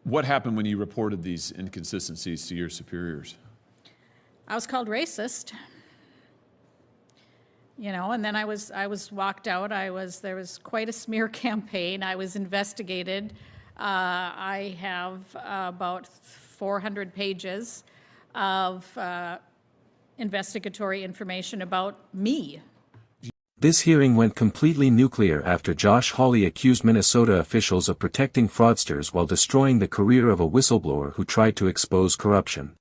What happened when you reported these inconsistencies to your superiors? I was called racist, and then I was walked out. There was quite a smear campaign. I was investigated. I have about 400 pages of investigatory information about me. This hearing went completely nuclear after Josh Hawley accused Minnesota officials of protecting fraudsters while destroying the career of a whistleblower who tried to expose corruption.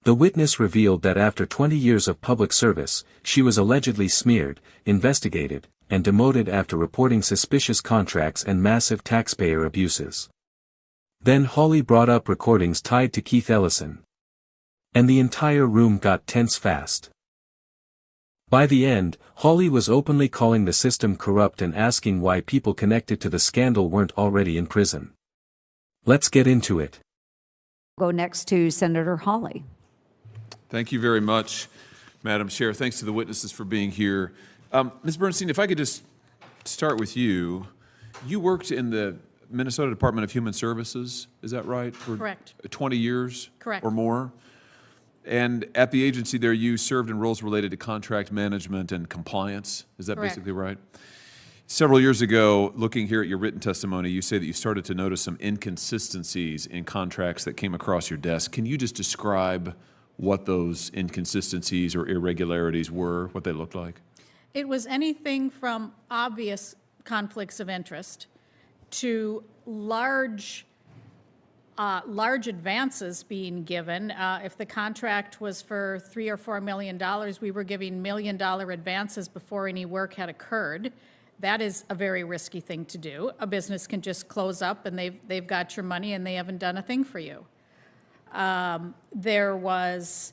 The witness revealed that after 20 years of public service, she was allegedly smeared, investigated, and demoted after reporting suspicious contracts and massive taxpayer abuses. Then Hawley brought up recordings tied to Keith Ellison. And the entire room got tense fast. By the end, Hawley was openly calling the system corrupt and asking why people connected to the scandal weren't already in prison. Let's get into it. Go next to Senator Hawley. Thank you very much, Madam Chair. Thanks to the witnesses for being here. Ms. Bernstein, if I could just start with you. You worked in the Minnesota Department of Human Services, is that right? For Correct. 20 years? Correct. Or more? And at the agency there, you served in roles related to contract management and compliance. Is that Correct. basically right? Several years ago, looking here at your written testimony, you say that you started to notice some inconsistencies in contracts that came across your desk. Can you just describe what those inconsistencies or irregularities were, what they looked like? It was anything from obvious conflicts of interest to large advances being given. If the contract was for $3 or $4 million, we were giving $1 million advances before any work had occurred. That is a very risky thing to do. A business can just close up and they've got your money and they haven't done a thing for you. There was...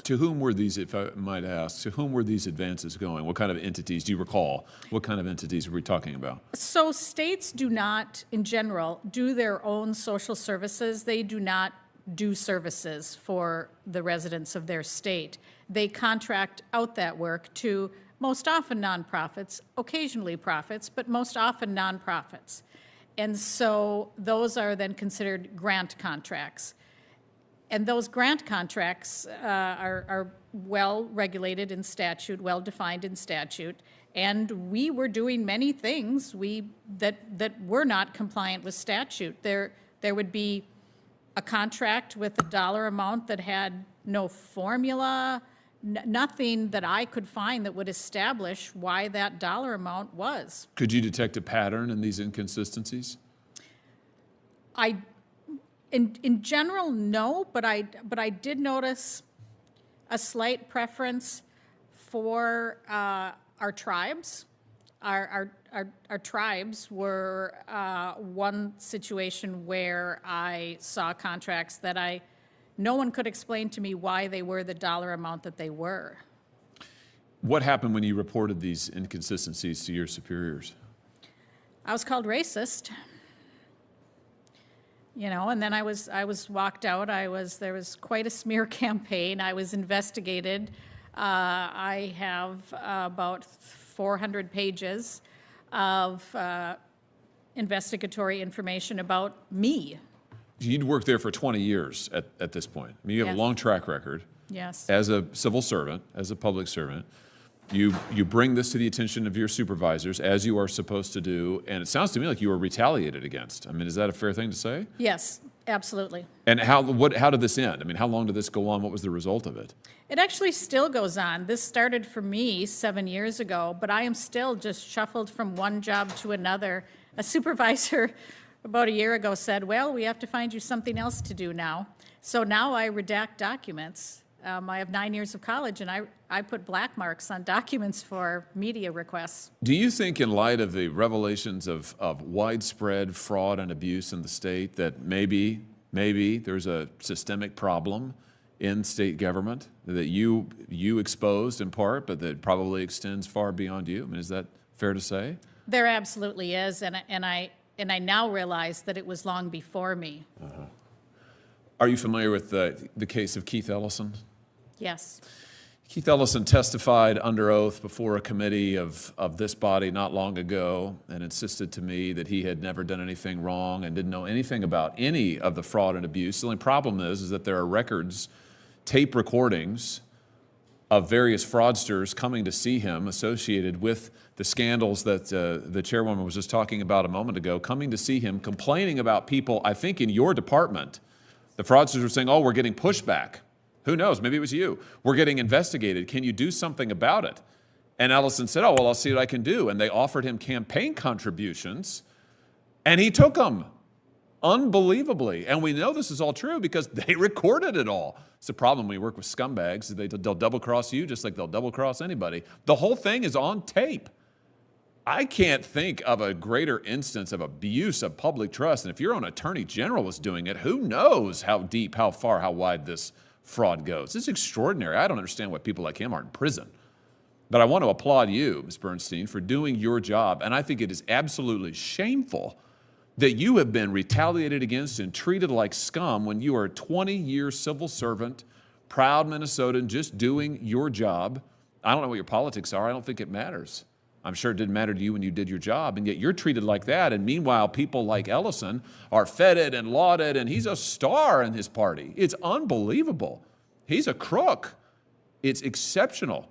To whom were these, if I might ask, to whom were these advances going? What kind of entities, do you recall? What kind of entities were we talking about? So states do not, in general, do their own social services. They do not do services for the residents of their state. They contract out that work to most often nonprofits, occasionally profits, but most often nonprofits. And so those are then considered grant contracts. And those grant contracts are well regulated in statute, well defined in statute, and we were doing many things that were not compliant with statute. There would be a contract with a dollar amount that had no formula, nothing that I could find that would establish why that dollar amount was. Could you detect a pattern in these inconsistencies? In general, no, but I did notice a slight preference for our tribes. Our tribes were one situation where I saw contracts that no one could explain to me why they were the dollar amount that they were. What happened when you reported these inconsistencies to your superiors? I was called racist. And then I was walked out. There was quite a smear campaign. I was investigated. I have about 400 pages of investigatory information about me. You'd worked there for 20 years at this point. I mean, you have Yes. a long track record. Yes. As a civil servant, as a public servant. You bring this to the attention of your supervisors, as you are supposed to do, and it sounds to me like you were retaliated against. I mean, is that a fair thing to say? Yes, absolutely. And how did this end? I mean, how long did this go on? What was the result of it? It actually still goes on. This started for me 7 years ago, but I am still just shuffled from one job to another. A supervisor about a year ago said, well, we have to find you something else to do now. So now I redact documents. I have 9 years of college, and I put black marks on documents for media requests. Do you think, in light of the revelations of widespread fraud and abuse in the state, that maybe there's a systemic problem in state government that you exposed in part, but that probably extends far beyond you? I mean, is that fair to say? There absolutely is, and I now realize that it was long before me. Are you familiar with the case of Keith Ellison? Yes. Keith Ellison testified under oath before a committee of this body not long ago and insisted to me that he had never done anything wrong and didn't know anything about any of the fraud and abuse. The only problem is that there are records, tape recordings of various fraudsters coming to see him associated with the scandals that the chairwoman was just talking about a moment ago, coming to see him, complaining about people, I think in your department. The fraudsters were saying, oh, we're getting pushback. Who knows? Maybe it was you. We're getting investigated. Can you do something about it? And Ellison said, oh, well, I'll see what I can do. And they offered him campaign contributions, and he took them. Unbelievably. And we know this is all true because they recorded it all. It's the problem when you work with scumbags. They'll double-cross you just like they'll double-cross anybody. The whole thing is on tape. I can't think of a greater instance of abuse of public trust. And if your own attorney general was doing it, who knows how deep, how far, how wide this fraud goes. It's extraordinary. I don't understand why people like him aren't in prison. But I want to applaud you, Ms. Bernstein, for doing your job. And I think it is absolutely shameful that you have been retaliated against and treated like scum when you are a 20-year civil servant, proud Minnesotan, just doing your job. I don't know what your politics are. I don't think it matters. I'm sure it didn't matter to you when you did your job, and yet you're treated like that. And meanwhile, people like Ellison are feted and lauded, and he's a star in his party. It's unbelievable. He's a crook. It's exceptional.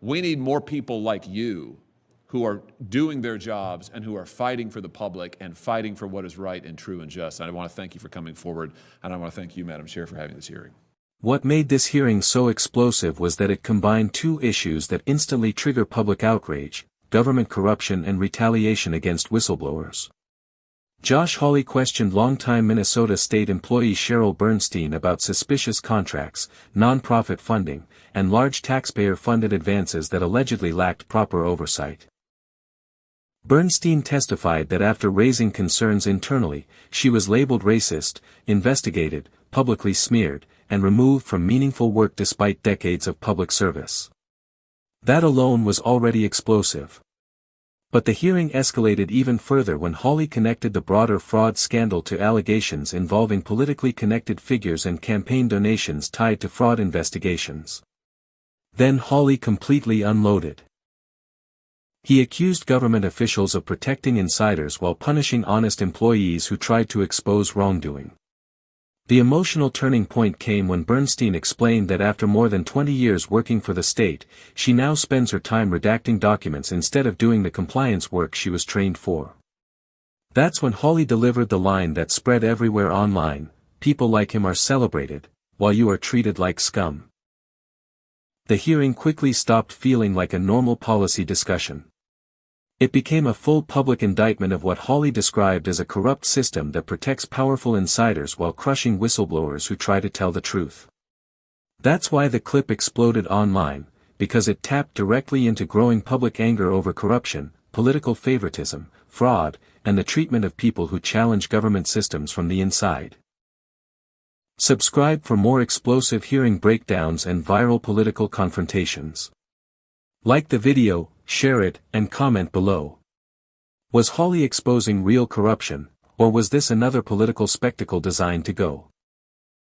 We need more people like you who are doing their jobs and who are fighting for the public and fighting for what is right and true and just. And I want to thank you for coming forward, and I want to thank you, Madam Chair, for having this hearing. What made this hearing so explosive was that it combined two issues that instantly trigger public outrage: government corruption and retaliation against whistleblowers. Josh Hawley questioned longtime Minnesota state employee Sheryl Bernstein about suspicious contracts, nonprofit funding, and large taxpayer-funded advances that allegedly lacked proper oversight. Bernstein testified that after raising concerns internally, she was labeled racist, investigated, publicly smeared, and removed from meaningful work despite decades of public service. That alone was already explosive. But the hearing escalated even further when Hawley connected the broader fraud scandal to allegations involving politically connected figures and campaign donations tied to fraud investigations. Then Hawley completely unloaded. He accused government officials of protecting insiders while punishing honest employees who tried to expose wrongdoing. The emotional turning point came when Bernstein explained that after more than 20 years working for the state, she now spends her time redacting documents instead of doing the compliance work she was trained for. That's when Hawley delivered the line that spread everywhere online: people like him are celebrated, while you are treated like scum. The hearing quickly stopped feeling like a normal policy discussion. It became a full public indictment of what Hawley described as a corrupt system that protects powerful insiders while crushing whistleblowers who try to tell the truth. That's why the clip exploded online, because it tapped directly into growing public anger over corruption, political favoritism, fraud, and the treatment of people who challenge government systems from the inside. Subscribe for more explosive hearing breakdowns and viral political confrontations. Like the video, share it, and comment below. Was Hawley exposing real corruption, or was this another political spectacle designed to go